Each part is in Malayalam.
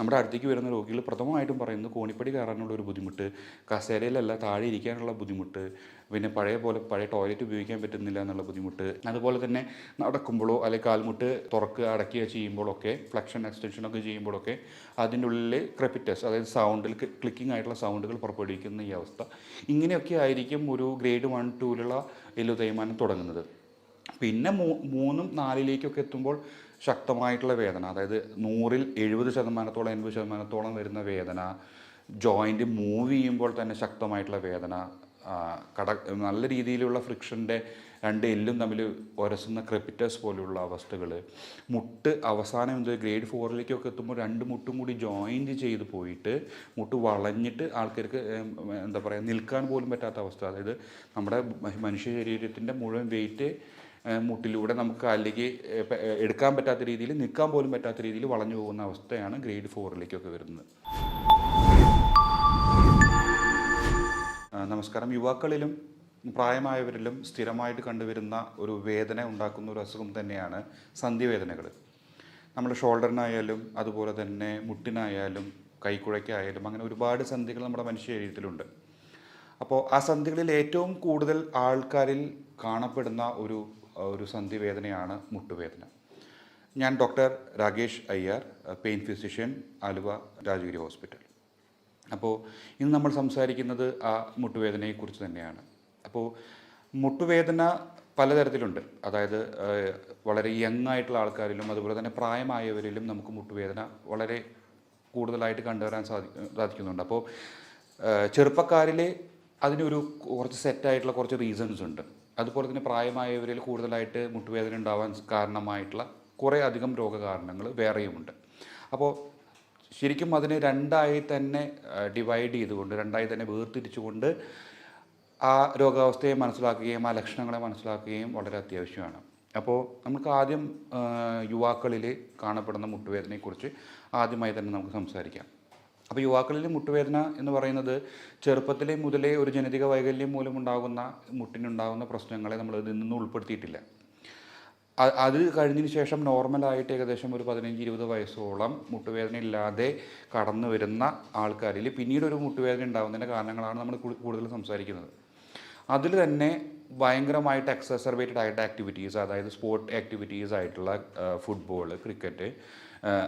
നമ്മുടെ അടുത്തേക്ക് വരുന്ന രോഗികൾ പ്രഥമമായിട്ടും പറയുന്നത് കോണിപ്പടി കയറാനുള്ള ഒരു ബുദ്ധിമുട്ട്, കസേരയിലല്ല താഴെ ഇരിക്കാനുള്ള ബുദ്ധിമുട്ട്, പിന്നെ പഴയ ടോയ്ലറ്റ് ഉപയോഗിക്കാൻ പറ്റുന്നില്ല എന്നുള്ള ബുദ്ധിമുട്ട്, അതുപോലെ തന്നെ നടക്കുമ്പോഴോ അല്ലെങ്കിൽ കാൽമുട്ട് തുറക്കുക അടയ്ക്കുക ചെയ്യുമ്പോഴൊക്കെ ഫ്ലെക്ഷൻ എക്സ്റ്റൻഷനൊക്കെ ചെയ്യുമ്പോഴൊക്കെ അതിൻ്റെ ഉള്ളിൽ ക്രെപ്പിറ്റസ്, അതായത് സൗണ്ടിൽ ക്ലിക്കിംഗ് ആയിട്ടുള്ള സൗണ്ടുകൾ പുറപ്പെടുവിക്കുന്ന ഈ അവസ്ഥ. ഇങ്ങനെയൊക്കെ ആയിരിക്കും ഒരു ഗ്രേഡ് 1, 2ലുള്ള എല്ല് തേയ്മാനം തുടങ്ങുന്നത്. പിന്നെ 3, 4ലേക്കൊക്കെ എത്തുമ്പോൾ ശക്തമായിട്ടുള്ള വേദന, അതായത് 100-ൽ 70%, 80% വരുന്ന വേദന, ജോയിൻറ്റ് മൂവ് ചെയ്യുമ്പോൾ തന്നെ ശക്തമായിട്ടുള്ള വേദന, നല്ല രീതിയിലുള്ള ഫ്രിക്ഷൻ്റെ രണ്ട് എല്ലും തമ്മിൽ ഉരസുന്ന ക്രെപ്പിറ്റസ് പോലെയുള്ള അവസ്ഥകൾ, മുട്ട് അവസാനം ഗ്രേഡ് 4ലേക്കൊക്കെ എത്തുമ്പോൾ രണ്ട് മുട്ടും കൂടി ജോയിൻറ്റ് ചെയ്ത് പോയിട്ട് മുട്ട് വളഞ്ഞിട്ട് ആൾക്കാർക്ക് എന്താ പറയുക നിൽക്കാൻ പോലും പറ്റാത്ത അവസ്ഥ. അതായത് നമ്മുടെ മനുഷ്യ ശരീരത്തിൻ്റെ മുഴുവൻ വെയിറ്റ് മുട്ടിലൂടെ നമുക്ക് കാലിലേക്ക് എടുക്കാൻ പറ്റാത്ത രീതിയിൽ, നിൽക്കാൻ പോലും പറ്റാത്ത രീതിയിൽ വളഞ്ഞു പോകുന്ന അവസ്ഥയാണ് ഗ്രേഡ് 4ലേക്കൊക്കെ വരുന്നത്. നമസ്കാരം. യുവാക്കളിലും പ്രായമായവരിലും സ്ഥിരമായിട്ട് കണ്ടുവരുന്ന ഒരു വേദന ഉണ്ടാക്കുന്ന ഒരു അസുഖം തന്നെയാണ് സന്ധിവേദനകൾ. നമ്മുടെ ഷോൾഡറിനായാലും അതുപോലെ തന്നെ മുട്ടിനായാലും കൈക്കുഴയ്ക്കായാലും അങ്ങനെ ഒരുപാട് സന്ധികൾ നമ്മുടെ മനുഷ്യ ശരീരത്തിലുണ്ട്. അപ്പോൾ ആ സന്ധികളിൽ ഏറ്റവും കൂടുതൽ ആൾക്കാരിൽ കാണപ്പെടുന്ന ഒരു സന്ധിവേദനയാണ് മുട്ടുവേദന. ഞാൻ doctor Rakesh Iyer, pain physician, Aluva Rajagiri hospital. അപ്പോൾ ഇന്ന് നമ്മൾ സംസാരിക്കുന്നത് ആ മുട്ടുവേദനയെക്കുറിച്ച് തന്നെയാണ്. അപ്പോൾ മുട്ടുവേദന പലതരത്തിലുണ്ട്. അതായത് വളരെ യങ് ആയിട്ടുള്ള ആൾക്കാരിലും അതുപോലെ തന്നെ പ്രായമായവരിലും നമുക്ക് മുട്ടുവേദന വളരെ കൂടുതലായിട്ട് കണ്ടുവരാൻ സാധിക്കുന്നുണ്ട്. അപ്പോൾ ചെറുപ്പക്കാരിൽ അതിനൊരു കുറച്ച് സെറ്റായിട്ടുള്ള കുറച്ച് റീസൺസ് ഉണ്ട്. അതുപോലെ തന്നെ പ്രായമായവരിൽ കൂടുതലായിട്ട് മുട്ടുവേദന ഉണ്ടാവാൻ കാരണമായിട്ടുള്ള കുറേ അധികം രോഗകാരണങ്ങൾ വേറെയുമുണ്ട്. അപ്പോൾ ശരിക്കും അതിനെ രണ്ടായി തന്നെ ഡിവൈഡ് ചെയ്തുകൊണ്ട്, രണ്ടായി തന്നെ വേർതിരിച്ചുകൊണ്ട് ആ രോഗാവസ്ഥയെ മനസ്സിലാക്കുകയും ആ ലക്ഷണങ്ങളെ മനസ്സിലാക്കുകയും വളരെ അത്യാവശ്യമാണ്. അപ്പോൾ നമുക്ക് ആദ്യം യുവാക്കളിൽ കാണപ്പെടുന്ന മുട്ടുവേദനയെക്കുറിച്ച് ആദ്യമായി തന്നെ നമുക്ക് സംസാരിക്കാം. അപ്പോൾ യുവാക്കളിൽ മുട്ടുവേദന എന്ന് പറയുന്നത് ചെറുപ്പത്തിലെ മുതലേ ഒരു ജനിതക വൈകല്യം മൂലമുണ്ടാകുന്ന മുട്ടിനുണ്ടാകുന്ന പ്രശ്നങ്ങളെ നമ്മൾ ഇതിൽ നിന്ന് ഉൾപ്പെടുത്തിയിട്ടില്ല. അത് കഴിഞ്ഞതിന് ശേഷം നോർമലായിട്ട് ഏകദേശം ഒരു 15-20 വയസ്സോളം മുട്ടുവേദന ഇല്ലാതെ കടന്നു വരുന്ന ആൾക്കാരിൽ പിന്നീട് ഒരു മുട്ടുവേദന ഉണ്ടാകുന്നതിൻ്റെ കാരണങ്ങളാണ് നമ്മൾ കൂടുതൽ സംസാരിക്കുന്നത്. അതിൽ തന്നെ ഭയങ്കരമായിട്ട് എക്സസർബേറ്റഡ് ആയിട്ട് ആക്ടിവിറ്റീസ്, അതായത് സ്പോർട്ട് ആക്ടിവിറ്റീസ് ആയിട്ടുള്ള ഫുട്ബോൾ, ക്രിക്കറ്റ്,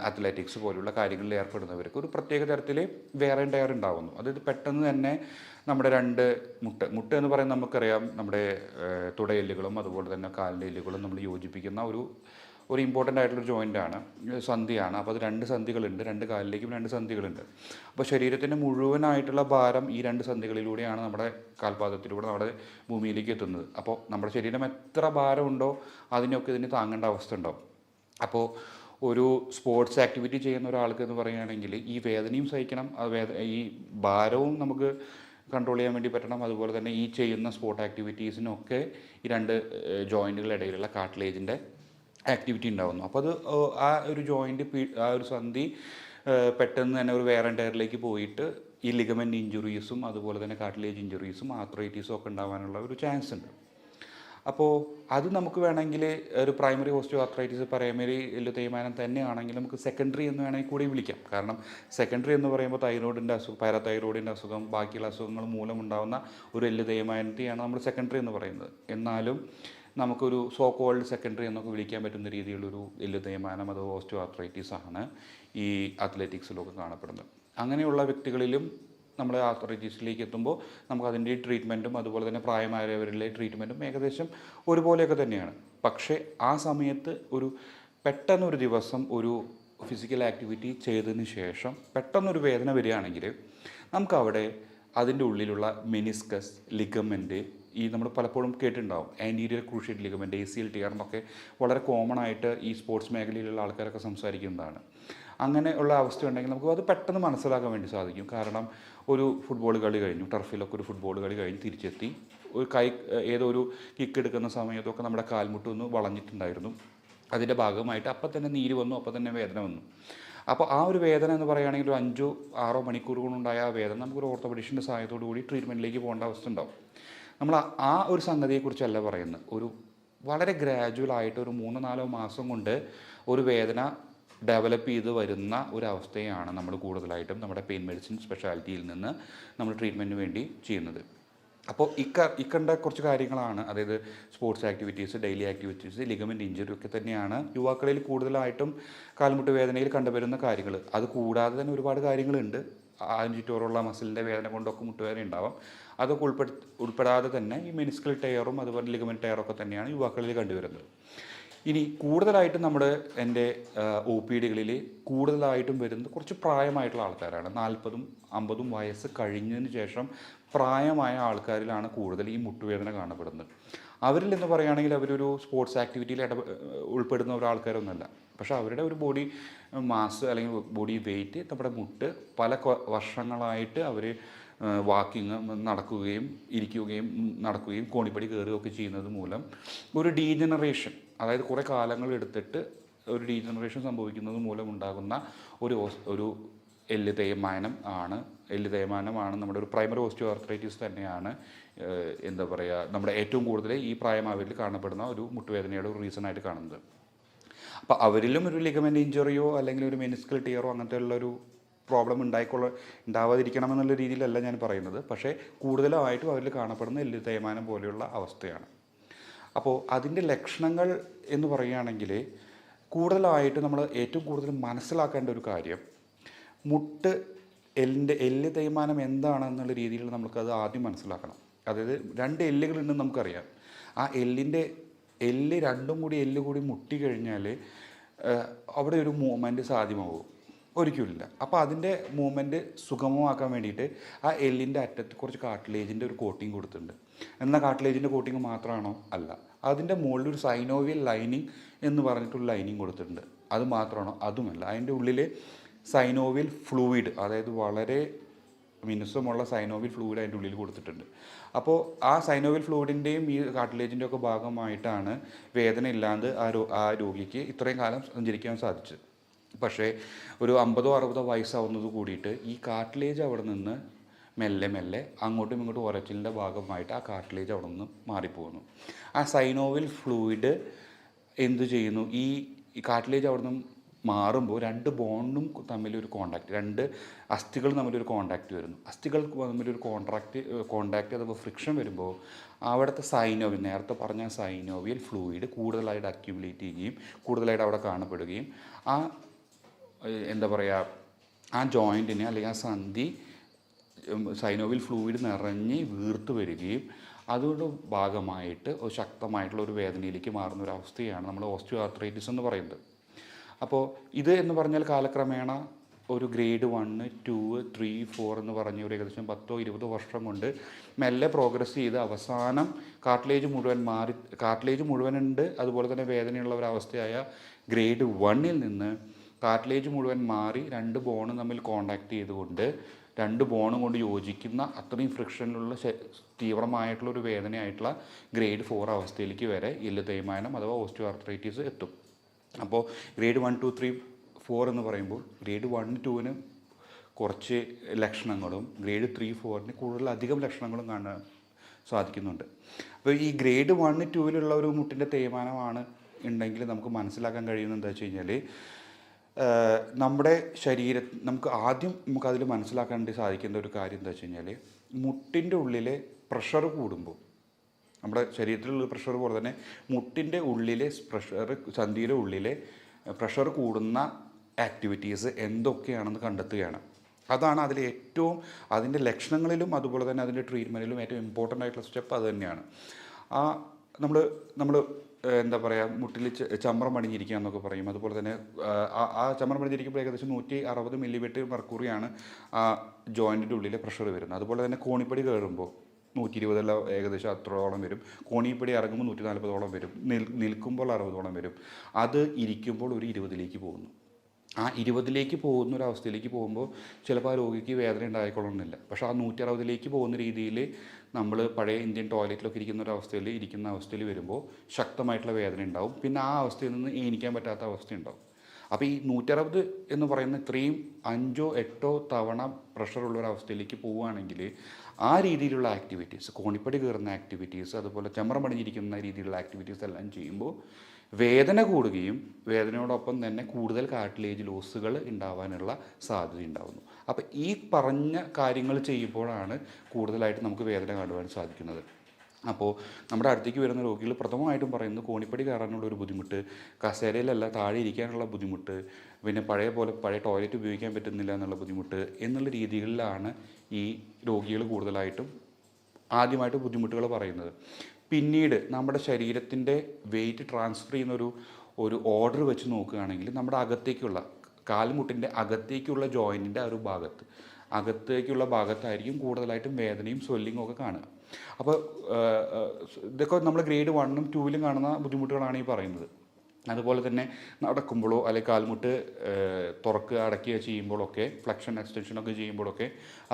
അത്ലറ്റിക്സ് പോലുള്ള കാര്യങ്ങളിൽ ഏർപ്പെടുന്നവർക്ക് ഒരു പ്രത്യേക തരത്തിൽ വേറെ ആൻഡ് ടയർ ഉണ്ടാകുന്നു. അതായത് പെട്ടെന്ന് തന്നെ നമ്മുടെ മുട്ട് എന്ന് പറയുന്നത് നമുക്കറിയാം, നമ്മുടെ തുടയെല്ലുകളും അതുപോലെ തന്നെ കാലിൻ്റെ എല്ലുകളും നമ്മൾ യോജിപ്പിക്കുന്ന ഒരു ഇമ്പോർട്ടൻ്റ് ആയിട്ടുള്ളൊരു ജോയിൻ്റാണ്, സന്ധിയാണ്. അപ്പോൾ അത് 2 സന്ധികളുണ്ട്, 2 കാലിലേക്കും 2 സന്ധികളുണ്ട്. അപ്പോൾ ശരീരത്തിൻ്റെ മുഴുവനായിട്ടുള്ള ഭാരം ഈ 2 സന്ധികളിലൂടെയാണ് നമ്മുടെ കാൽപാദത്തിലൂടെ നമ്മുടെ ഭൂമിയിലേക്ക് എത്തുന്നത്. അപ്പോൾ നമ്മുടെ ശരീരം എത്ര ഭാരമുണ്ടോ അതിനൊക്കെ ഇതിന് താങ്ങേണ്ട അവസ്ഥ ഉണ്ടാവും. അപ്പോൾ ഒരു സ്പോർട്സ് ആക്ടിവിറ്റി ചെയ്യുന്ന ഒരാൾക്ക് എന്ന് പറയുകയാണെങ്കിൽ ഈ വേദനയും സഹിക്കണം, ഈ ഭാരവും നമുക്ക് കൺട്രോൾ ചെയ്യാൻ വേണ്ടി പറ്റണം. അതുപോലെ തന്നെ ഈ ചെയ്യുന്ന സ്പോർട്ട് ആക്ടിവിറ്റീസിനൊക്കെ ഈ 2 ജോയിൻറ്റുകളുടെ ഇടയിലുള്ള കാർട്ടിലേജിൻ്റെ ആക്ടിവിറ്റി ഉണ്ടാകുന്നു. അപ്പോൾ അത് ആ ഒരു ആ ഒരു സന്ധി പെട്ടെന്ന് തന്നെ ഒരു വേറെ ടയറിലേക്ക് പോയിട്ട് ഈ ലിഗമെൻ്റ് ഇഞ്ചുറീസും അതുപോലെ തന്നെ കാർട്ടിലേജ് ഇഞ്ചുറീസും ആർത്രൈറ്റീസും ഒക്കെ ഉണ്ടാകാനുള്ള ഒരു ചാൻസ് ഉണ്ട്. അപ്പോൾ അത് നമുക്ക് വേണമെങ്കിൽ ഒരു പ്രൈമറി ഓസ്റ്റിയോ ആർത്രൈറ്റിസ്, പ്രൈമറി എല്ല് തേയ്മാനം തന്നെയാണെങ്കിൽ നമുക്ക് സെക്കൻഡറി എന്ന് വേണമെങ്കിൽ കൂടി വിളിക്കാം. കാരണം സെക്കൻഡറി എന്ന് പറയുമ്പോൾ പാരാതൈറോയിഡിൻ്റെ അസുഖം, ബാക്കിയുള്ള അസുഖങ്ങൾ മൂലമുണ്ടാകുന്ന ഒരു എല്ല് തേയ്മാനത്തെയാണ് നമ്മൾ സെക്കൻഡറി എന്ന് പറയുന്നത്. എന്നാലും നമുക്കൊരു സോ കോൾഡ് സെക്കൻഡറി എന്നൊക്കെ വിളിക്കാൻ പറ്റുന്ന രീതിയിലുള്ളൊരു എല്ല് തേയ്മാനം, അത് ഓസ്റ്റിയോ ആർത്രൈറ്റിസ് ആണ് ഈ അത്ലറ്റിക്സിലൊക്കെ കാണപ്പെടുന്നത്. അങ്ങനെയുള്ള വ്യക്തികളിലും നമ്മൾ ആർത്രൈറ്റിസിലേക്ക് എത്തുമ്പോൾ നമുക്ക് അതിൻ്റെ ട്രീറ്റ്മെൻറ്റും അതുപോലെ തന്നെ പ്രായമായവരിലെ ട്രീറ്റ്മെൻറ്റും ഏകദേശം ഒരുപോലെയൊക്കെ തന്നെയാണ്. പക്ഷേ ആ സമയത്ത് പെട്ടെന്നൊരു ദിവസം ഒരു ഫിസിക്കൽ ആക്ടിവിറ്റി ചെയ്തതിന് ശേഷം പെട്ടെന്നൊരു വേദന വരികയാണെങ്കിൽ നമുക്കവിടെ അതിൻ്റെ ഉള്ളിലുള്ള മെനിസ്കസ്, ലിഗമെൻറ്റ്, ഈ നമ്മൾ പലപ്പോഴും കേട്ടിട്ടുണ്ടാവും ആൻറ്റീരിയർ ക്രൂഷ്യറ്റ് ലിഗമെൻറ്റ്, ACL ടിയർ എന്നൊക്കെ വളരെ കോമൺ ആയിട്ട് ഈ സ്പോർട്സ് മേഖലയിലുള്ള ആൾക്കാരൊക്കെ സംസാരിക്കുന്നതാണ്. അങ്ങനെ ഉള്ള അവസ്ഥ ഉണ്ടെങ്കിൽ നമുക്ക് അത് പെട്ടെന്ന് മനസ്സിലാക്കാൻ വേണ്ടി സാധിക്കും. കാരണം ഒരു ഫുട്ബോൾ കളി കഴിഞ്ഞു, ടർഫിലൊക്കെ ഒരു ഫുട്ബോൾ കളി കഴിഞ്ഞ് തിരിച്ചെത്തി ഏതോ ഒരു കിക്ക് എടുക്കുന്ന സമയത്തൊക്കെ നമ്മുടെ കാൽമുട്ടൊന്ന് വളഞ്ഞിട്ടുണ്ടായിരുന്നു. അതിൻ്റെ ഭാഗമായിട്ട് അപ്പം തന്നെ നീര് വന്നു, അപ്പം തന്നെ വേദന വന്നു. അപ്പോൾ ആ ഒരു വേദന എന്ന് പറയുകയാണെങ്കിൽ ഒരു 5-6 മണിക്കൂർ കൊണ്ടുണ്ടായ ആ വേദന നമുക്കൊരു ഓർത്തോപെഡിഷൻ്റെ സഹായത്തോടു കൂടി ട്രീറ്റ്മെൻറ്റിലേക്ക് പോകേണ്ട അവസ്ഥ ഉണ്ടാവും. നമ്മൾ ആ ഒരു സംഗതിയെക്കുറിച്ചല്ല പറയുന്നത്. വളരെ ഗ്രാജുവലായിട്ട് ഒരു 3-4 മാസം കൊണ്ട് ഒരു വേദന ഡെവലപ്പ് ചെയ്ത് വരുന്ന ഒരവസ്ഥയാണ് നമ്മൾ കൂടുതലായിട്ടും നമ്മുടെ പെയിൻ മെഡിസിൻ സ്പെഷ്യാലിറ്റിയിൽ നിന്ന് നമ്മൾ ട്രീറ്റ്മെൻറ്റിന് വേണ്ടി ചെയ്യുന്നത്. അപ്പോൾ ഇക്കണ്ട കുറച്ച് കാര്യങ്ങളാണ്, അതായത് sports activities, daily activities, ligament injury ഒക്കെ തന്നെയാണ് യുവാക്കളിൽ കൂടുതലായിട്ടും കാൽമുട്ട് വേദനയിൽ കണ്ടുവരുന്ന കാര്യങ്ങൾ. അത് കൂടാതെ തന്നെ ഒരുപാട് കാര്യങ്ങളുണ്ട്. അതിന് ചുറ്റോറുള്ള മസിലിൻ്റെ വേദന കൊണ്ടൊക്കെ മുട്ടുവേദന ഉണ്ടാവാം. അതൊക്കെ ഉൾപ്പെടാതെ തന്നെ ഈ മെനിസ്കൽ ടയറും അതുപോലെ ലിഗമെൻറ്റ് ടയറൊക്കെ തന്നെയാണ് യുവാക്കളിൽ കണ്ടുവരുന്നത്. ഇനി കൂടുതലായിട്ടും എൻ്റെ ഒ പി ഡികളിൽ കൂടുതലായിട്ടും വരുന്നത് കുറച്ച് പ്രായമായിട്ടുള്ള ആൾക്കാരാണ്. 40ഉം 50ഉം വയസ്സ് കഴിഞ്ഞതിന് ശേഷം പ്രായമായ ആൾക്കാരിലാണ് കൂടുതൽ ഈ മുട്ടുവേദന കാണപ്പെടുന്നത്. അവരിൽ എന്ന് പറയുകയാണെങ്കിൽ അവരൊരു സ്പോർട്സ് ആക്ടിവിറ്റിയിൽ ഉൾപ്പെടുന്ന ഒരാൾക്കാരൊന്നുമല്ല. പക്ഷേ അവരുടെ ഒരു ബോഡി മാസ് അല്ലെങ്കിൽ ബോഡി വെയ്റ്റ് നമ്മുടെ മുട്ട് പല വർഷങ്ങളായിട്ട് അവർ വാക്കിങ് നടക്കുകയും ഇരിക്കുകയും നടക്കുകയും കോണിപ്പടി കയറുകയൊക്കെ ചെയ്യുന്നത് മൂലം ഒരു ഡീജനറേഷൻ, അതായത് കുറേ കാലങ്ങൾ എടുത്തിട്ട് ഒരു ഡീജനറേഷൻ സംഭവിക്കുന്നത് മൂലം ഉണ്ടാകുന്ന ഒരു എല്ല് തേയ്മാനമാണ് നമ്മുടെ ഒരു പ്രൈമറി ഓസ്റ്റിയോ ആർത്രൈറ്റിസ് തന്നെയാണ്. എന്താ പറയുക, നമ്മുടെ ഏറ്റവും കൂടുതൽ ഈ പ്രായമായവരിൽ കാണപ്പെടുന്ന ഒരു മുട്ടുവേദനയുടെ ഒരു റീസണായിട്ട് കാണുന്നത്. അപ്പോൾ അവരിലും ഒരു ലിഗമെൻ്റ് ഇഞ്ചുറിയോ അല്ലെങ്കിൽ ഒരു മെനിസ്കൽ ടിയറോ അങ്ങനത്തെ ഉള്ളൊരു പ്രോബ്ലം ഉണ്ടാവാതിരിക്കണമെന്നുള്ള രീതിയിലല്ല ഞാൻ പറയുന്നത്. പക്ഷേ കൂടുതലായിട്ടും അവരിൽ കാണപ്പെടുന്ന എല്ല് തേയ്മാനം പോലെയുള്ള അവസ്ഥയാണ്. അപ്പോൾ അതിൻ്റെ ലക്ഷണങ്ങൾ എന്ന് പറയുകയാണെങ്കിൽ കൂടുതലായിട്ട് നമ്മൾ ഏറ്റവും കൂടുതൽ മനസ്സിലാക്കേണ്ട ഒരു കാര്യം, എല്ല് തേയ്മാനം എന്താണെന്നുള്ള രീതിയിൽ നമുക്കത് ആദ്യം മനസ്സിലാക്കണം. അതായത് 2 എല്ലുകളുണ്ടെന്ന് നമുക്കറിയാം. ആ എല്ല് രണ്ടും കൂടി മുട്ടി കഴിഞ്ഞാൽ അവിടെ ഒരു മൂവ്മെൻറ്റ് സാധ്യമാകും? ഒരിക്കലുമില്ല. അപ്പോൾ അതിൻ്റെ മൂവ്മെൻറ്റ് സുഗമമാക്കാൻ വേണ്ടിയിട്ട് ആ എല്ലിൻ്റെ അറ്റത്ത് കുറച്ച് കാർട്ടിലേജിൻ്റെ ഒരു കോട്ടിങ് കൊടുത്തിട്ടുണ്ട്. എന്നാൽ കാർട്ടിലേജിൻ്റെ കോട്ടിങ് മാത്രമാണോ? അല്ല. അതിൻ്റെ മുകളിൽ ഒരു സൈനോവിയൽ ലൈനിങ് എന്ന് പറഞ്ഞിട്ടൊരു ലൈനിങ് കൊടുത്തിട്ടുണ്ട്. അത് മാത്രമാണോ? അതുമല്ല. അതിൻ്റെ ഉള്ളിൽ സൈനോവിയൽ ഫ്ലൂയിഡ്, അതായത് വളരെ മിനുസമുള്ള സൈനോവിയൽ ഫ്ലൂയിഡ് അതിൻ്റെ ഉള്ളിൽ കൊടുത്തിട്ടുണ്ട്. അപ്പോൾ ആ സൈനോവിയൽ ഫ്ലൂയിഡിൻ്റെയും ഈ കാർട്ടിലേജിൻ്റെ ഒക്കെ ഭാഗമായിട്ടാണ് വേദന ഇല്ലാണ്ട് ആ രോഗിക്ക് ഇത്രയും കാലം സഞ്ചരിക്കാൻ സാധിച്ചത്. പക്ഷേ ഒരു 50 or 60 വയസ്സാവുന്നത് കൂടിയിട്ട് ഈ കാർട്ടിലേജ് അവിടെ നിന്ന് മെല്ലെ അങ്ങോട്ടും ഇങ്ങോട്ടും ഉരച്ചിലിൻ്റെ ഭാഗമായിട്ട് ആ കാർട്ടിലേജ് അവിടെ നിന്ന് മാറിപ്പോകുന്നു. ആ സൈനോവിയൽ ഫ്ലൂയിഡ് എന്തു ചെയ്യുന്നു? ഈ കാർട്ടിലേജ് അവിടെ നിന്ന് മാറുമ്പോൾ 2 ബോണ്ടും തമ്മിലൊരു കോണ്ടാക്ട്, 2 അസ്ഥികൾ തമ്മിലൊരു കോണ്ടാക്ട് വരുന്നു. അസ്ഥികൾ തമ്മിലൊരു കോണ്ടാക്ട് അഥവാ ഫ്രിക്ഷൻ വരുമ്പോൾ അവിടുത്തെ നേരത്തെ പറഞ്ഞ സൈനോവിയൽ ഫ്ലൂയിഡ് കൂടുതലായിട്ട് അക്യുമുലേറ്റ് ചെയ്യുകയും കൂടുതലായിട്ട് അവിടെ കാണപ്പെടുകയും എന്താ പറയുക, ആ ജോയിൻറ്റിനെ അല്ലെങ്കിൽ ആ സന്ധി സൈനോവിയൽ ഫ്ലൂയിഡ് നിറഞ്ഞ് വീർത്ത് വരികയും അതുകൊണ്ട് ഭാഗമായിട്ട് ഒരു ശക്തമായിട്ടുള്ള ഒരു വേദനയിലേക്ക് മാറുന്ന ഒരു അവസ്ഥയാണ് നമ്മൾ ഓസ്റ്റിയോ ആർത്രൈറ്റിസ് എന്ന് പറയുന്നത്. അപ്പോൾ ഇത് എന്ന് പറഞ്ഞാൽ കാലക്രമേണ ഒരു ഗ്രേഡ് 1, 2, 3, 4 എന്ന് പറഞ്ഞ് ഒരു ഏകദേശം 10-20 വർഷം കൊണ്ട് മെല്ലെ പ്രോഗ്രസ് ചെയ്ത് അവസാനം കാർട്ടിലേജ് മുഴുവനുണ്ട്, അതുപോലെ തന്നെ വേദനയുള്ള ഒരവസ്ഥയായ ഗ്രേഡ് 1-ൽ നിന്ന് കാർട്ടിലേജ് മുഴുവൻ മാറി 2 ബോണും തമ്മിൽ കോണ്ടാക്ട് ചെയ്തുകൊണ്ട് 2 ബോണും കൊണ്ട് യോജിക്കുന്ന അത്രയും ഫ്രിക്ഷനിലുള്ള തീവ്രമായിട്ടുള്ള ഒരു വേദനയായിട്ടുള്ള ഗ്രേഡ് 4 അവസ്ഥയിലേക്ക് വരെ എല്ല് തേയ്മാനം അഥവാ ഓസ്റ്റിയോ ആർത്രൈറ്റിസ് എത്തും. അപ്പോൾ ഗ്രേഡ് 1, 2, 3, 4 എന്ന് പറയുമ്പോൾ ഗ്രേഡ് 1, 2-ന് കുറച്ച് ലക്ഷണങ്ങളും ഗ്രേഡ് 3, 4-ന് കൂടുതലധികം ലക്ഷണങ്ങളും കാണാൻ സാധിക്കുന്നുണ്ട്. അപ്പോൾ ഈ ഗ്രേഡ് 1, 2-ലുള്ള ഒരു മുട്ടിൻ്റെ തേയ്മാനമാണ് ഉണ്ടെങ്കിൽ നമുക്ക് മനസ്സിലാക്കാൻ കഴിയുന്നത് എന്താ വെച്ച് കഴിഞ്ഞാൽ, നമ്മുടെ നമുക്കതിൽ മനസ്സിലാക്കാൻ സാധിക്കേണ്ട ഒരു കാര്യം എന്താ വെച്ച് കഴിഞ്ഞാൽ, മുട്ടിൻ്റെ ഉള്ളിലെ പ്രഷർ കൂടുമ്പോൾ, നമ്മുടെ ശരീരത്തിലുള്ള പ്രഷർ പോലെ തന്നെ മുട്ടിൻ്റെ ഉള്ളിലെ സന്ധിയുടെ ഉള്ളിലെ പ്രഷർ കൂടുന്ന ആക്ടിവിറ്റീസ് എന്തൊക്കെയാണെന്ന് കണ്ടെത്തുകയാണ്. അതാണ് അതിൻ്റെ ലക്ഷണങ്ങളിലും അതുപോലെ തന്നെ അതിൻ്റെ ട്രീറ്റ്മെൻറ്റിലും ഏറ്റവും ഇമ്പോർട്ടൻ്റ് ആയിട്ടുള്ള സ്റ്റെപ്പ് അത് തന്നെയാണ്. നമ്മൾ എന്താ പറയുക, മുട്ടിൽ ചമ്രം പണിഞ്ഞിരിക്കുക എന്നൊക്കെ പറയും. അതുപോലെ തന്നെ ആ ചമ്രം പണിഞ്ഞിരിക്കുമ്പോൾ ഏകദേശം 160 മില്ലിമീറ്റർ മെർക്കുറിയാണ് ആ ജോയിൻറ്റിൻ്റെ ഉള്ളിലെ പ്രഷർ വരുന്നത്. അതുപോലെ തന്നെ കോണിപ്പടി കയറുമ്പോൾ 120 ഏകദേശം അത്രോളം വരും. കോണിപ്പടി ഇറങ്ങുമ്പോൾ 140 വരും. നിൽക്കുമ്പോൾ 60 വരും. അത് ഇരിക്കുമ്പോൾ ഒരു 20 പോകുന്നു. ആ 20 പോകുന്ന ഒരു അവസ്ഥയിലേക്ക് പോകുമ്പോൾ ചിലപ്പോൾ ആ രോഗിക്ക് വേദന ഉണ്ടായിക്കൊള്ളണമെന്നില്ല. പക്ഷേ ആ 160 പോകുന്ന രീതിയിൽ നമ്മൾ പഴയ ഇന്ത്യൻ ടോയ്ലറ്റിലൊക്കെ ഇരിക്കുന്ന അവസ്ഥയിൽ വരുമ്പോൾ ശക്തമായിട്ടുള്ള വേദന ഉണ്ടാവും. പിന്നെ ആ അവസ്ഥയിൽ നിന്ന് എണീക്കാൻ പറ്റാത്ത അവസ്ഥ ഉണ്ടാവും. അപ്പോൾ ഈ 160 എന്ന് പറയുന്ന ഇത്രയും 5 or 8 തവണ പ്രഷറുള്ളൊരവസ്ഥയിലേക്ക് പോവുകയാണെങ്കിൽ ആ രീതിയിലുള്ള ആക്ടിവിറ്റീസ്, കോണിപ്പടി കയറുന്ന ആക്ടിവിറ്റീസ്, അതുപോലെ ചമ്രം പണിഞ്ഞിരിക്കുന്ന രീതിയിലുള്ള ആക്ടിവിറ്റീസ് എല്ലാം ചെയ്യുമ്പോൾ വേദന കൂടുകയും വേദനയോടൊപ്പം തന്നെ കൂടുതൽ കാർട്ടിലേജ് ലോസുകൾ ഉണ്ടാവാനുള്ള സാധ്യത ഉണ്ടാകുന്നു. അപ്പോൾ ഈ പറഞ്ഞ കാര്യങ്ങൾ ചെയ്യുമ്പോഴാണ് കൂടുതലായിട്ട് നമുക്ക് വേദന കാണുവാൻ സാധിക്കുന്നത്. അപ്പോൾ നമ്മുടെ അടുത്തേക്ക് വരുന്ന രോഗികൾ പ്രഥമമായിട്ടും പറയുന്നത് കോണിപ്പടി കയറാനുള്ള ഒരു ബുദ്ധിമുട്ട്, കസേരയിലല്ല താഴെ ഇരിക്കാനുള്ള ബുദ്ധിമുട്ട്, പിന്നെ പഴയ ടോയ്ലറ്റ് ഉപയോഗിക്കാൻ പറ്റുന്നില്ല എന്നുള്ള ബുദ്ധിമുട്ട് എന്നുള്ള രീതികളിലാണ് ഈ രോഗികൾ കൂടുതലായിട്ടും ആദ്യമായിട്ട് ബുദ്ധിമുട്ടുകൾ പറയുന്നത്. പിന്നീട് നമ്മുടെ ശരീരത്തിൻ്റെ വെയിറ്റ് ട്രാൻസ്ഫർ ചെയ്യുന്ന ഒരു ഓർഡർ വെച്ച് നോക്കുകയാണെങ്കിൽ നമ്മുടെ അകത്തേക്കുള്ള കാൽമുട്ടിൻ്റെ അകത്തേക്കുള്ള ജോയിൻറ്റിൻ്റെ ആ ഒരു അകത്തേക്കുള്ള ഭാഗത്തായിരിക്കും കൂടുതലായിട്ടും വേദനയും സ്വെല്ലിങ്ങും ഒക്കെ കാണുക. അപ്പോൾ ഇതൊക്കെ നമ്മൾ ഗ്രേഡ് 1ഉം 2ലും കാണുന്ന ബുദ്ധിമുട്ടുകളാണ് ഈ പറയുന്നത്. അതുപോലെ തന്നെ നടക്കുമ്പോഴോ അല്ലെങ്കിൽ കാൽമുട്ട് തുറക്കുക അടയ്ക്കുക ചെയ്യുമ്പോഴൊക്കെ ഫ്ലെക്ഷൻ എക്സ്റ്റൻഷനൊക്കെ ചെയ്യുമ്പോഴൊക്കെ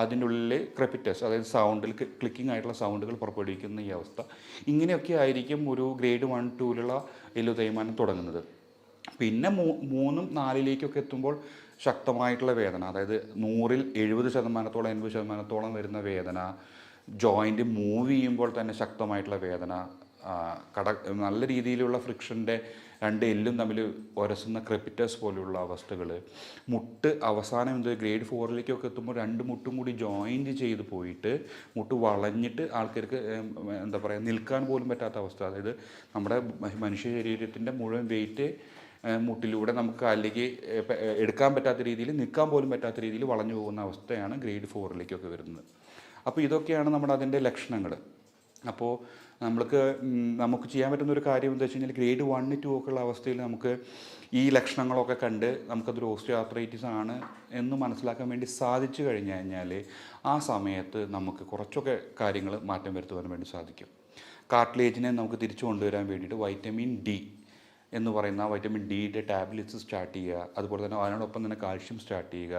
അതിൻ്റെ ഉള്ളിൽ ക്രെപ്പിറ്റസ്, അതായത് സൗണ്ടിൽ ക്ലിക്കിംഗ് ആയിട്ടുള്ള സൗണ്ടുകൾ പുറപ്പെടുവിക്കുന്ന ഈ അവസ്ഥ, ഇങ്ങനെയൊക്കെ ആയിരിക്കും ഒരു ഗ്രേഡ് 1, 2ലുള്ള എല്ല് തേയ്മാനം തുടങ്ങുന്നത്. പിന്നെ 3ഉം 4ലേക്കൊക്കെ എത്തുമ്പോൾ ശക്തമായിട്ടുള്ള വേദന, അതായത് 100ൽ 70%, 80% വരുന്ന വേദന, ജോയിൻറ്റ് മൂവ് ചെയ്യുമ്പോൾ തന്നെ ശക്തമായിട്ടുള്ള വേദന, നല്ല രീതിയിലുള്ള ഫ്രിക്ഷൻ്റെ രണ്ട് എല്ലും തമ്മിൽ ഉരസുന്ന ക്രെപ്പിറ്റസ് പോലെയുള്ള അവസ്ഥകൾ, മുട്ട് അവസാനം ഗ്രേഡ് 4ലേക്കൊക്കെ എത്തുമ്പോൾ 2 മുട്ടും കൂടി ജോയിൻറ്റ് ചെയ്ത് പോയിട്ട് മുട്ട് വളഞ്ഞിട്ട് ആൾക്കാർക്ക് എന്താ പറയുക നിൽക്കാൻ പോലും പറ്റാത്ത അവസ്ഥ. അതായത് നമ്മുടെ മനുഷ്യ ശരീരത്തിൻ്റെ മുഴുവൻ വെയിറ്റ് മുട്ടിലൂടെ നമുക്ക് കാലിലേക്ക് എടുക്കാൻ പറ്റാത്ത രീതിയിൽ, നിൽക്കാൻ പോലും പറ്റാത്ത രീതിയിൽ വളഞ്ഞു പോകുന്ന അവസ്ഥയാണ് ഗ്രേഡ് 4ലേക്കൊക്കെ വരുന്നത്. അപ്പോൾ ഇതൊക്കെയാണ് നമ്മുടെ അതിൻ്റെ ലക്ഷണങ്ങൾ. അപ്പോൾ നമുക്ക് ചെയ്യാൻ പറ്റുന്ന ഒരു കാര്യം എന്താ വെച്ച് കഴിഞ്ഞാൽ ഗ്രേഡ് 1, 2 ഒക്കെ ഉള്ള അവസ്ഥയിൽ നമുക്ക് ഈ ലക്ഷണങ്ങളൊക്കെ കണ്ട് നമുക്കതൊരു ഓസ്റ്റിയോആർത്രൈറ്റിസ് ആണ് എന്ന് മനസ്സിലാക്കാൻ വേണ്ടി സാധിച്ചു കഴിഞ്ഞാൽ ആ സമയത്ത് നമുക്ക് കുറച്ചൊക്കെ കാര്യങ്ങൾ മാറ്റം വരുത്തുവാൻ വേണ്ടി സാധിക്കും. കാർട്ടിലേജിനെ നമുക്ക് തിരിച്ചു കൊണ്ടുവരാൻ വേണ്ടിയിട്ട് വൈറ്റമിൻ ഡി എന്ന് പറയുന്ന വൈറ്റമിൻ ഡിയുടെ ടാബ്ലറ്റ്സ് സ്റ്റാർട്ട് ചെയ്യുക, അതുപോലെ തന്നെ അതിനോടൊപ്പം തന്നെ കാൽഷ്യം സ്റ്റാർട്ട് ചെയ്യുക,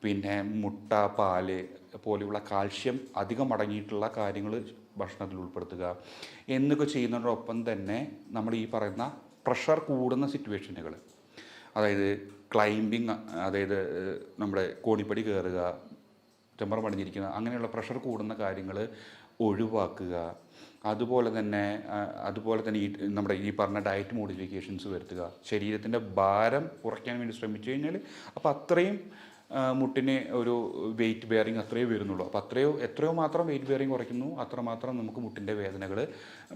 പിന്നെ മുട്ട, പാല് പോലെയുള്ള കാൽഷ്യം അധികം അടങ്ങിയിട്ടുള്ള കാര്യങ്ങൾ ഭക്ഷണത്തിൽ ഉൾപ്പെടുത്തുക എന്നൊക്കെ ചെയ്യുന്നതോടൊപ്പം തന്നെ നമ്മൾ ഈ പറയുന്ന പ്രഷർ കൂടുന്ന സിറ്റുവേഷനുകൾ, അതായത് ക്ലൈംബിങ്, അതായത് നമ്മുടെ കോണിപ്പടി കയറുക, ചെമ്പറ പണിഞ്ഞിരിക്കുക, അങ്ങനെയുള്ള പ്രഷർ കൂടുന്ന കാര്യങ്ങൾ ഒഴിവാക്കുക. അതുപോലെ തന്നെ ഈ നമ്മുടെ ഈ പറഞ്ഞ ഡയറ്റ് മോഡിഫിക്കേഷൻസ് വരുത്തുക, ശരീരത്തിൻ്റെ ഭാരം കുറയ്ക്കാൻ വേണ്ടി ശ്രമിച്ചു കഴിഞ്ഞാൽ അപ്പോൾ അത്രയും മുട്ടിന് ഒരു വെയിറ്റ് ബെയറിങ് അത്രയേ വരുന്നുള്ളൂ. അപ്പോൾ എത്രയോ മാത്രം വെയിറ്റ് ബെയറിങ് കുറയ്ക്കുന്നു അത്രമാത്രം നമുക്ക് മുട്ടിൻ്റെ വേദനകൾ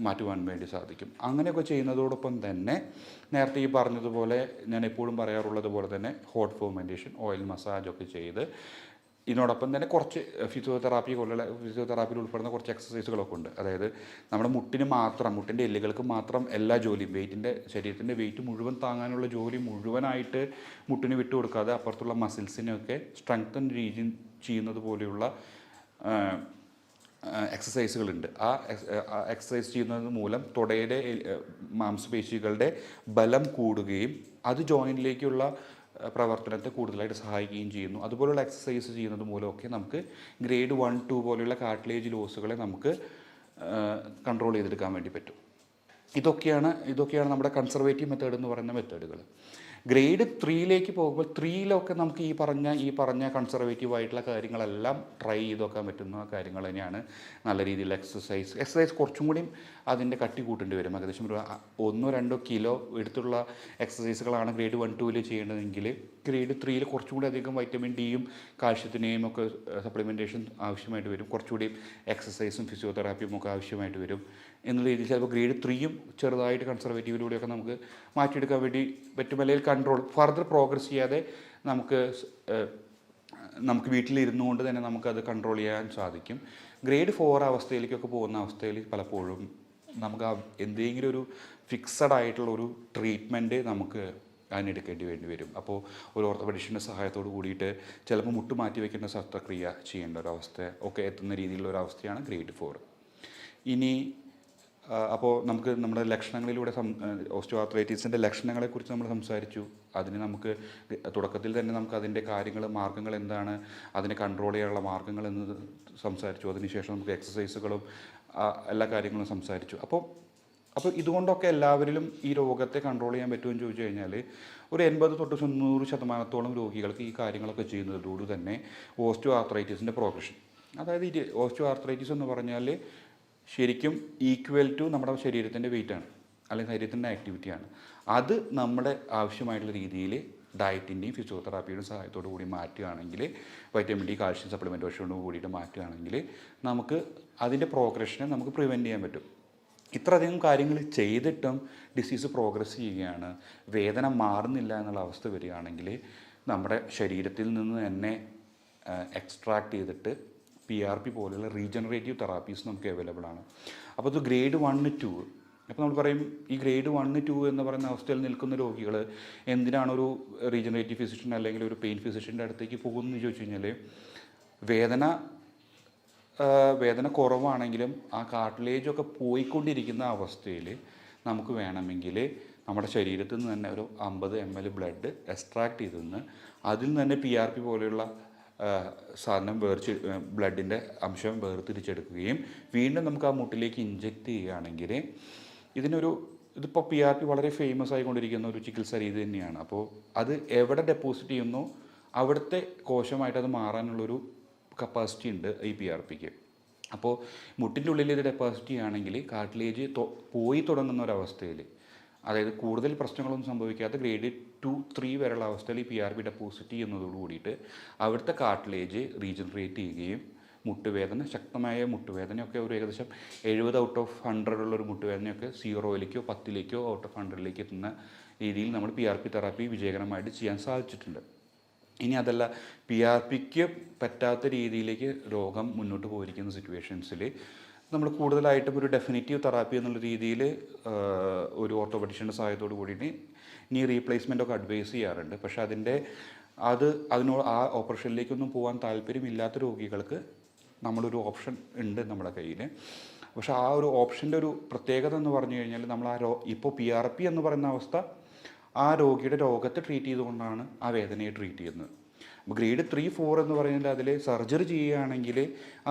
മാറ്റുവാൻ വേണ്ടി സാധിക്കും. അങ്ങനെയൊക്കെ ചെയ്യുന്നതോടൊപ്പം തന്നെ നേരത്തെ ഈ പറഞ്ഞതുപോലെ ഞാൻ എപ്പോഴും പറയാറുള്ളത് പോലെ തന്നെ ഹോട്ട് ഫെർമെൻറ്റേഷൻ, ഓയിൽ മസാജൊക്കെ ചെയ്ത് ഇതിനോടൊപ്പം തന്നെ കുറച്ച് ഫിസിയോതെറാപ്പിയിൽ ഉൾപ്പെടുന്ന കുറച്ച് എക്സസൈസുകളൊക്കെ ഉണ്ട്. അതായത് നമ്മുടെ മുട്ടിൻ്റെ എല്ലുകൾക്ക് മാത്രം എല്ലാ ജോലിയും ശരീരത്തിൻ്റെ വെയിറ്റ് മുഴുവൻ താങ്ങാനുള്ള ജോലി മുഴുവനായിട്ട് മുട്ടിന് വിട്ടു കൊടുക്കാതെ അപ്പുറത്തുള്ള മസിൽസിനെയൊക്കെ സ്ട്രെങ്തൻ ചെയ്യുന്നത് പോലെയുള്ള എക്സസൈസുകളുണ്ട്. ആ എക്സസൈസ് ചെയ്യുന്നത് മൂലം തുടയുടെ മാംസപേശികളുടെ ബലം കൂടുകയും അത് ജോയിൻറ്റിലേക്കുള്ള പ്രവർത്തനത്തെ കൂടുതലായിട്ട് സഹായിക്കുകയും ചെയ്യുന്നു. അതുപോലുള്ള എക്സസൈസ് ചെയ്യുന്നത് മൂലമൊക്കെ നമുക്ക് ഗ്രേഡ് 1, 2 പോലെയുള്ള കാർട്ടിലേജ് ലോസുകളെ നമുക്ക് കൺട്രോൾ ചെയ്തെടുക്കാൻ വേണ്ടി പറ്റും. ഇതൊക്കെയാണ് നമ്മുടെ കൺസർവേറ്റീവ് മെത്തേഡ് എന്ന് പറയുന്ന മെത്തേഡുകൾ. ഗ്രേഡ് 3ലേക്ക് പോകുമ്പോൾ 3ലൊക്കെ നമുക്ക് ഈ പറഞ്ഞ കൺസർവേറ്റീവ് ആയിട്ടുള്ള കാര്യങ്ങളെല്ലാം ട്രൈ ചെയ്ത് നോക്കാൻ പറ്റുന്ന കാര്യങ്ങൾ തന്നെയാണ്. നല്ല രീതിയിലുള്ള എക്സസൈസ് കുറച്ചും കൂടിയും അതിൻ്റെ കട്ടി കൂട്ടേണ്ടി വരും. ഏകദേശം ഒരു 1-2 കിലോ എടുത്തുള്ള എക്സസൈസുകളാണ് ഗ്രേഡ് 1, 2ൽ ചെയ്യേണ്ടതെങ്കിൽ ഗ്രേഡ് 3ൽ കുറച്ചും കൂടി അധികം വൈറ്റമിൻ ഡിയും കാൽഷ്യത്തിനെയും ഒക്കെ സപ്ലിമെൻറ്റേഷൻ ആവശ്യമായിട്ട് വരും. കുറച്ചുകൂടി എക്സസൈസും ഫിസിയോതെറാപ്പിയും ഒക്കെ ആവശ്യമായിട്ട് വരും എന്നുള്ള രീതിയിൽ ചിലപ്പോൾ ഗ്രേഡ് 3യും ചെറുതായിട്ട് കൺസർവേറ്റീവിലൂടെയൊക്കെ നമുക്ക് മാറ്റിയെടുക്കാൻ വേണ്ടി പറ്റും. അല്ലെങ്കിൽ ഫർദർ പ്രോഗ്രസ് ചെയ്യാതെ നമുക്ക് വീട്ടിലിരുന്നു കൊണ്ട് തന്നെ നമുക്കത് കൺട്രോൾ ചെയ്യാൻ സാധിക്കും. ഗ്രേഡ് 4 അവസ്ഥയിലേക്കൊക്കെ പോകുന്ന അവസ്ഥയിൽ പലപ്പോഴും നമുക്ക് എന്തെങ്കിലും ഒരു ഫിക്സഡ് ആയിട്ടുള്ള ഒരു ട്രീറ്റ്മെൻറ്റ് നമുക്ക് അതിനെടുക്കേണ്ടി വേണ്ടി വരും. അപ്പോൾ ഒരു ഓർത്തോപെഡിഷൻ്റെ സഹായത്തോട് കൂടിയിട്ട് ചിലപ്പോൾ മുട്ട് മാറ്റി വയ്ക്കേണ്ട ശസ്ത്രക്രിയ ചെയ്യേണ്ട ഒരവസ്ഥ ഒക്കെ എത്തുന്ന രീതിയിലുള്ള ഒരവസ്ഥയാണ് ഗ്രേഡ് 4. ഇനി അപ്പോൾ നമുക്ക് നമ്മുടെ ലക്ഷണങ്ങളിലൂടെ ഓസ്റ്റിയോആർത്രൈറ്റിസിൻ്റെ ലക്ഷണങ്ങളെക്കുറിച്ച് നമ്മൾ സംസാരിച്ചു. അതിന് നമുക്ക് തുടക്കത്തിൽ തന്നെ നമുക്ക് അതിൻ്റെ മാർഗ്ഗങ്ങൾ എന്താണ്, അതിനെ കൺട്രോൾ ചെയ്യാനുള്ള മാർഗ്ഗങ്ങൾ എന്ന് സംസാരിച്ചു. അതിനുശേഷം നമുക്ക് എക്സസൈസുകളും എല്ലാ കാര്യങ്ങളും സംസാരിച്ചു. അപ്പോൾ ഇതുകൊണ്ടൊക്കെ എല്ലാവരിലും ഈ രോഗത്തെ കൺട്രോൾ ചെയ്യാൻ പറ്റുമെന്ന് ചോദിച്ചു കഴിഞ്ഞാൽ ഒരു 80-90% രോഗികൾക്ക് ഈ കാര്യങ്ങളൊക്കെ ചെയ്യുന്നതോട് തന്നെ ഓസ്റ്റിയോആർത്രൈറ്റിസിൻ്റെ പ്രോഗ്രഷൻ, അതായത് ഈ ഓസ്റ്റിയോആർത്രൈറ്റിസ് എന്ന് പറഞ്ഞാൽ ശരിക്കും ഈക്വൽ ടു നമ്മുടെ ശരീരത്തിൻ്റെ വെയിറ്റാണ് അല്ലെങ്കിൽ ശരീരത്തിൻ്റെ ആക്ടിവിറ്റിയാണ്. അത് നമ്മുടെ ആവശ്യമായിട്ടുള്ള രീതിയിൽ ഡയറ്റിൻ്റെയും ഫിസിയോതെറാപ്പിയുടെയും സഹായത്തോടു കൂടി മാറ്റുകയാണെങ്കിൽ, വൈറ്റമിൻ ഡി കാൽഷ്യം സപ്ലിമെൻറ്റേഷനോട് കൂടിയിട്ട് മാറ്റുകയാണെങ്കിൽ നമുക്ക് അതിൻ്റെ പ്രോഗ്രഷനെ നമുക്ക് പ്രിവെൻറ്റ് ചെയ്യാൻ പറ്റും. ഇത്രയധികം കാര്യങ്ങൾ ചെയ്തിട്ടും ഡിസീസ് പ്രോഗ്രസ് ചെയ്യുകയാണ്, വേദന മാറുന്നില്ല എന്നുള്ള അവസ്ഥ വരികയാണെങ്കിൽ നമ്മുടെ ശരീരത്തിൽ നിന്ന് തന്നെ എക്സ്ട്രാക്ട് ചെയ്തിട്ട് PRP പോലെയുള്ള റീജനറേറ്റീവ് തെറാപ്പീസ് നമുക്ക് അവൈലബിൾ ആണ്. അപ്പോൾ ഇത് ഗ്രേഡ് 1, 2. അപ്പോൾ നമ്മൾ പറയും ഈ ഗ്രേഡ് 1, 2 എന്ന് പറയുന്ന അവസ്ഥയിൽ നിൽക്കുന്ന രോഗികൾ എന്തിനാണ് ഒരു റീജനറേറ്റീവ് ഫിസിഷ്യൻ അല്ലെങ്കിൽ ഒരു പെയിൻ ഫിസിഷ്യൻ്റെ അടുത്തേക്ക് പോകുന്നതെന്ന് ചോദിച്ചു കഴിഞ്ഞാൽ, വേദന കുറവാണെങ്കിലും ആ കാർട്ടിലേജൊക്കെ പോയിക്കൊണ്ടിരിക്കുന്ന അവസ്ഥയിൽ നമുക്ക് വേണമെങ്കിൽ നമ്മുടെ ശരീരത്തിൽ നിന്ന് തന്നെ ഒരു 50 ml ബ്ലഡ് എക്സ്ട്രാക്ട് ചെയ്തെന്ന് അതിൽ നിന്ന് തന്നെ PRP പോലെയുള്ള സാധനം ബ്ലഡിൻ്റെ അംശം വേർതിരിച്ചെടുക്കുകയും വീണ്ടും നമുക്ക് ആ മുട്ടിലേക്ക് ഇഞ്ചെക്റ്റ് ചെയ്യുകയാണെങ്കിൽ ഇതിപ്പോൾ PRP വളരെ ഫേമസ് ആയിക്കൊണ്ടിരിക്കുന്ന ഒരു ചികിത്സാ രീതി തന്നെയാണ്. അപ്പോൾ അത് എവിടെ ഡെപ്പോസിറ്റ് ചെയ്യുന്നോ അവിടുത്തെ കോശമായിട്ട് അത് മാറാനുള്ളൊരു കപ്പാസിറ്റി ഉണ്ട് ഈ PRPക്ക്. അപ്പോൾ മുട്ടിൻ്റെ ഉള്ളിൽ ഇത് ഡെപ്പോസിറ്റ് ചെയ്യുകയാണെങ്കിൽ കാർട്ടിലേജ് പോയി തുടങ്ങുന്ന ഒരവസ്ഥയിൽ, അതായത് കൂടുതൽ പ്രശ്നങ്ങളൊന്നും സംഭവിക്കാത്ത ഗ്രേഡ് 2, 3 വരെയുള്ള അവസ്ഥയിൽ ഈ PRP ഡെപ്പോസിറ്റ് ചെയ്യുന്നതോട് കൂടിയിട്ട് അവിടുത്തെ കാർട്ടിലേജ് റീജനറേറ്റ് ചെയ്യുകയും മുട്ടുവേദന, ശക്തമായ മുട്ടുവേദനയൊക്കെ ഒരു ഏകദേശം 70 ഔട്ട് ഓഫ് 100 ഉള്ളൊരു മുട്ടുവേദനയൊക്കെ 0-ലേക്കോ 10-ലേക്കോ ഔട്ട് ഓഫ് 100-ലേക്ക് എത്തുന്ന രീതിയിൽ നമ്മൾ PRP തെറാപ്പി വിജയകരമായിട്ട് ചെയ്യാൻ സാധിച്ചിട്ടുണ്ട്. ഇനി അതല്ല, PRPക്ക് പറ്റാത്ത രീതിയിലേക്ക് രോഗം മുന്നോട്ട് പോയിരിക്കുന്ന സിറ്റുവേഷൻസിൽ നമ്മൾ കൂടുതലായിട്ടും ഒരു ഡെഫിനിറ്റീവ് തെറാപ്പി എന്നുള്ള രീതിയിൽ ഒരു ഓർത്തോപെഡിഷ്യൻ്റെ സഹായത്തോട് കൂടിയിട്ട് നീ റീപ്ലേസ്മെൻറ്റൊക്കെ അഡ്വൈസ് ചെയ്യാറുണ്ട്. പക്ഷേ അതിനോട് ആ ഓപ്പറേഷനിലേക്കൊന്നും പോകാൻ താല്പര്യമില്ലാത്ത രോഗികൾക്ക് നമ്മളൊരു ഓപ്ഷൻ ഉണ്ട് നമ്മുടെ കയ്യിൽ. പക്ഷേ ആ ഒരു ഓപ്ഷൻ്റെ ഒരു പ്രത്യേകത എന്ന് പറഞ്ഞു കഴിഞ്ഞാൽ നമ്മൾ ഇപ്പോൾ PRP എന്ന് പറയുന്ന അവസ്ഥ ആ രോഗിയുടെ രോഗത്തെ ട്രീറ്റ് ചെയ്തുകൊണ്ടാണ് ആ വേദനയെ ട്രീറ്റ് ചെയ്യുന്നത്. അപ്പോൾ ഗ്രേഡ് 3, 4 എന്ന് പറയുന്നത് അതിൽ സർജറി ചെയ്യുകയാണെങ്കിൽ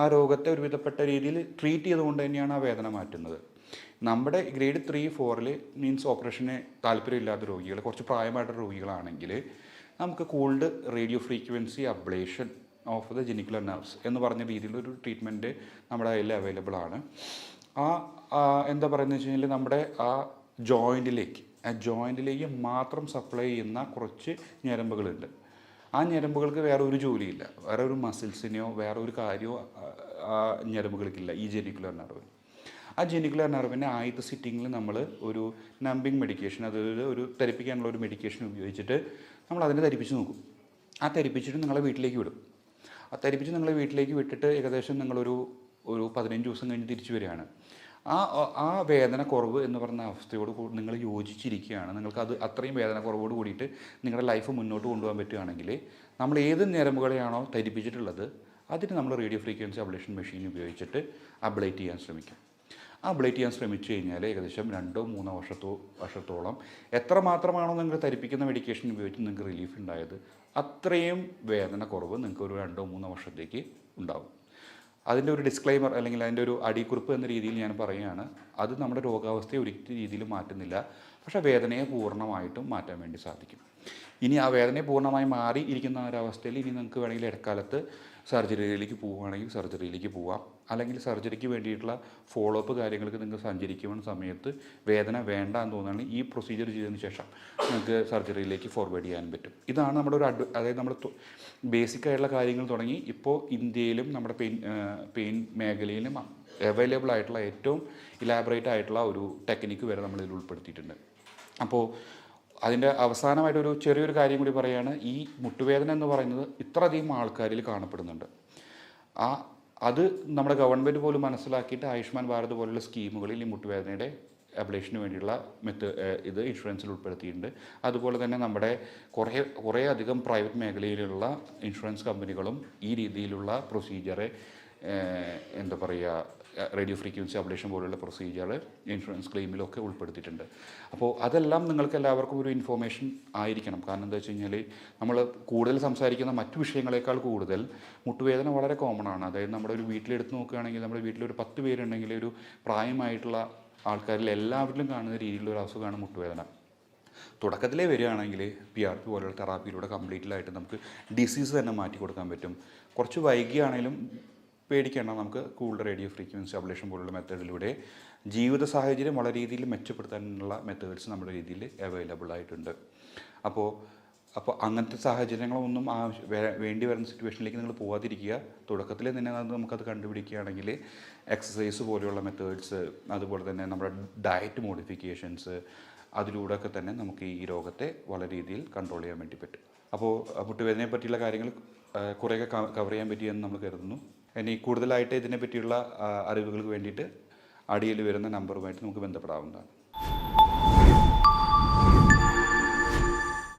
ആ രോഗത്തെ ഒരുവിധപ്പെട്ട രീതിയിൽ ട്രീറ്റ് ചെയ്തുകൊണ്ട് തന്നെയാണ് ആ വേദന മാറ്റുന്നത്. നമ്മുടെ ഗ്രേഡ് 3, 4 മീൻസ് ഓപ്പറേഷന് താല്പര്യമില്ലാത്ത രോഗികൾ, കുറച്ച് പ്രായമായിട്ടുള്ള രോഗികളാണെങ്കിൽ നമുക്ക് cooled radio frequency ablation of the genicular nerves എന്ന് പറഞ്ഞ രീതിയിലൊരു ട്രീറ്റ്മെൻറ്റ് നമ്മുടെ കയ്യിൽ അവൈലബിൾ ആണ്. എന്താ പറയുന്നത് വെച്ച് കഴിഞ്ഞാൽ നമ്മുടെ ആ ജോയിൻറ്റിലേക്ക് മാത്രം സപ്ലൈ ചെയ്യുന്ന കുറച്ച് ഞരമ്പുകളുണ്ട്. ആ ഞരമ്പുകൾക്ക് വേറെ ഒരു ജോലിയില്ല, വേറെ ഒരു മസിൽസിനെയോ വേറെ ഒരു കാര്യമോ ആ ഞരമ്പുകൾക്കില്ല ഈ ജെനിക്കുലർ നെർവിന്. ആ ജെനിക്കുലർ നെർവിൻ്റെ ആദ്യത്തെ സിറ്റിങ്ങിൽ നമ്മൾ ഒരു നമ്പിങ് മെഡിക്കേഷൻ, അതായത് ഒരു തരിപ്പിക്കാനുള്ള ഒരു മെഡിക്കേഷൻ ഉപയോഗിച്ചിട്ട് നമ്മൾ അതിനെ തരിപ്പിച്ച് നോക്കും. ആ തരിപ്പിച്ചിട്ട് നിങ്ങളെ വീട്ടിലേക്ക് വിടും. ആ തരിപ്പിച്ച് നിങ്ങളെ വീട്ടിലേക്ക് വിട്ടിട്ട് ഏകദേശം നിങ്ങളൊരു 15 ദിവസം കഴിഞ്ഞ് തിരിച്ചു വരികയാണ്. ആ വേദന കുറവ് എന്ന് പറഞ്ഞ അവസ്ഥയോട് നിങ്ങൾ യോജിച്ചിരിക്കുകയാണ്, നിങ്ങൾക്ക് അത്രയും വേദന കുറവോട് കൂടിയിട്ട് നിങ്ങളുടെ ലൈഫ് മുന്നോട്ട് കൊണ്ടുപോകാൻ പറ്റുകയാണെങ്കിൽ നമ്മൾ ഏത് ഞരമ്പുകളെയാണോ തരിപ്പിച്ചിട്ടുള്ളത് അതിന് നമ്മൾ റേഡിയോ ഫ്രീക്വൻസി അബ്ലേഷൻ മെഷീൻ ഉപയോഗിച്ചിട്ട് അബ്ലേറ്റ് ചെയ്യാൻ ശ്രമിക്കും. അബ്ലേറ്റ് ചെയ്യാൻ ശ്രമിച്ചു കഴിഞ്ഞാൽ ഏകദേശം 2-3 വർഷത്തോളം എത്രമാത്രമാണോ നിങ്ങൾ തരിപ്പിക്കുന്ന മെഡിക്കേഷൻ ഉപയോഗിച്ച് നിങ്ങൾക്ക് റിലീഫ് ഉണ്ടായത് അത്രയും വേദന കുറവ് നിങ്ങൾക്ക് ഒരു 2-3 വർഷത്തേക്ക് ഉണ്ടാകും. അതിൻ്റെ ഒരു ഡിസ്ക്ലൈമർ അല്ലെങ്കിൽ അതിൻ്റെ ഒരു അടിക്കുറിപ്പ് എന്ന രീതിയിൽ ഞാൻ പറയുകയാണ്, അത് നമ്മുടെ രോഗാവസ്ഥയെ ഒരു രീതിയിൽ മാറ്റുന്നില്ല, പക്ഷേ വേദനയെ പൂർണ്ണമായിട്ടും മാറ്റാൻ വേണ്ടി സാധിക്കും. ഇനി ആ വേദനയെ പൂർണ്ണമായി മാറി ഇരിക്കുന്ന ഒരവസ്ഥയിൽ ഇനി നിങ്ങൾക്ക് വേണമെങ്കിൽ ഇടക്കാലത്ത് സർജറിയിലേക്ക് പോവുകയാണെങ്കിൽ സർജറിയിലേക്ക് പോവാം, അല്ലെങ്കിൽ സർജറിക്ക് വേണ്ടിയിട്ടുള്ള ഫോളോ അപ്പ് കാര്യങ്ങൾക്ക് നിങ്ങൾ സഞ്ചരിക്കുന്ന സമയത്ത് വേദന വേണ്ട എന്ന് തോന്നുകയാണെങ്കിൽ ഈ പ്രൊസീജിയർ ചെയ്തതിന് ശേഷം നിങ്ങൾക്ക് സർജറിയിലേക്ക് ഫോർവേഡ് ചെയ്യാൻ പറ്റും. ഇതാണ് നമ്മുടെ ഒരു അതായത് നമ്മൾ ബേസിക് ആയിട്ടുള്ള കാര്യങ്ങൾ തുടങ്ങി ഇപ്പോൾ ഇന്ത്യയിലും നമ്മുടെ പെയിൻ മേഖലയിലും അവൈലബിൾ ആയിട്ടുള്ള ഏറ്റവും ഇലാബറേറ്റ് ആയിട്ടുള്ള ഒരു ടെക്നിക്ക് വരെ നമ്മളിതിൽ ഉൾപ്പെടുത്തിയിട്ടുണ്ട്. അപ്പോൾ അതിൻ്റെ അവസാനമായിട്ടൊരു ചെറിയൊരു കാര്യം കൂടി പറയുകയാണ്, ഈ മുട്ടുവേദന എന്ന് പറയുന്നത് ഇത്രയധികം ആൾക്കാരിൽ കാണപ്പെടുന്നുണ്ട്. അത് നമ്മുടെ ഗവൺമെൻറ് പോലും മനസ്സിലാക്കിയിട്ട് ആയുഷ്മാൻ ഭാരത് പോലുള്ള സ്കീമുകളിൽ ഈ മുട്ടുവേദനയുടെ അബ്ലേഷന് വേണ്ടിയുള്ള ഇത് ഇൻഷുറൻസിൽ ഉൾപ്പെടുത്തിയിട്ടുണ്ട്. അതുപോലെ തന്നെ നമ്മുടെ കുറേ അധികം പ്രൈവറ്റ് മേഖലയിലുള്ള ഇൻഷുറൻസ് കമ്പനികളും ഈ രീതിയിലുള്ള പ്രൊസീജിയറെ എന്താ പറയുക റേഡിയോ ഫ്രീക്വൻസി അബ്ലേഷൻ പോലുള്ള പ്രൊസീജിയർ ഇൻഷുറൻസ് ക്ലെയിമിലൊക്കെ ഉൾപ്പെടുത്തിയിട്ടുണ്ട്. അപ്പോൾ അതെല്ലാം നിങ്ങൾക്ക് എല്ലാവർക്കും ഒരു ഇൻഫോർമേഷൻ ആയിരിക്കണം. കാരണം എന്താ വെച്ച് കഴിഞ്ഞാൽ നമ്മൾ കൂടുതൽ സംസാരിക്കുന്ന മറ്റു വിഷയങ്ങളെക്കാൾ കൂടുതൽ മുട്ടുവേദന വളരെ കോമൺ ആണ്. അതായത് നമ്മുടെ ഒരു വീട്ടിലെടുത്ത് നോക്കുകയാണെങ്കിൽ നമ്മുടെ വീട്ടിലൊരു 10 പേരുണ്ടെങ്കിൽ ഒരു പ്രായമായിട്ടുള്ള ആൾക്കാരിൽ എല്ലാവരിലും കാണുന്ന രീതിയിലുള്ള ഒരു അസുഖമാണ് മുട്ടുവേദന. തുടക്കത്തിലേ വരികയാണെങ്കിൽ PRP പോലുള്ള തെറാപ്പിയിലൂടെ കംപ്ലീറ്റ്ലായിട്ട് നമുക്ക് ഡിസീസ് തന്നെ മാറ്റി കൊടുക്കാൻ പറ്റും. കുറച്ച് വൈകിയാണെങ്കിലും പേടിക്കേണ്ട, നമുക്ക് കൂൾഡ് റേഡിയോ ഫ്രീക്വൻസി അബ്ലേഷൻ പോലുള്ള മെത്തേഡിലൂടെ ജീവിത സാഹചര്യം വളരെ രീതിയിൽ മെച്ചപ്പെടുത്താനുള്ള മെത്തേഡ്സ് നമ്മുടെ രീതിയിൽ അവൈലബിൾ ആയിട്ടുണ്ട്. അപ്പോൾ അപ്പോൾ അങ്ങനത്തെ സാഹചര്യങ്ങളൊന്നും വേണ്ടി വരുന്ന സിറ്റുവേഷനിലേക്ക് നിങ്ങൾ പോകാതിരിക്കുക. തുടക്കത്തിൽ തന്നെ നമുക്കത് കണ്ടുപിടിക്കുകയാണെങ്കിൽ എക്സസൈസ് പോലെയുള്ള മെത്തേഡ്സ്, അതുപോലെ തന്നെ നമ്മുടെ ഡയറ്റ് മോഡിഫിക്കേഷൻസ്, അതിലൂടെയൊക്കെ തന്നെ നമുക്ക് ഈ രോഗത്തെ വളരെ രീതിയിൽ കൺട്രോൾ ചെയ്യാൻ വേണ്ടി പറ്റും. അപ്പോൾ മുട്ടുവേദനയെ പറ്റിയുള്ള കാര്യങ്ങൾ കുറേയൊക്കെ കവർ ചെയ്യാൻ പറ്റിയെന്ന് നമ്മൾ കരുതുന്നു. ഇനി കൂടുതലായിട്ട് ഇതിനെ പറ്റിയുള്ള അറിവുകൾക്ക് വേണ്ടിയിട്ട് അടിയിൽ വരുന്ന നമ്പറുമായിട്ട് നമുക്ക് ബന്ധപ്പെടാവുന്നതാണ്.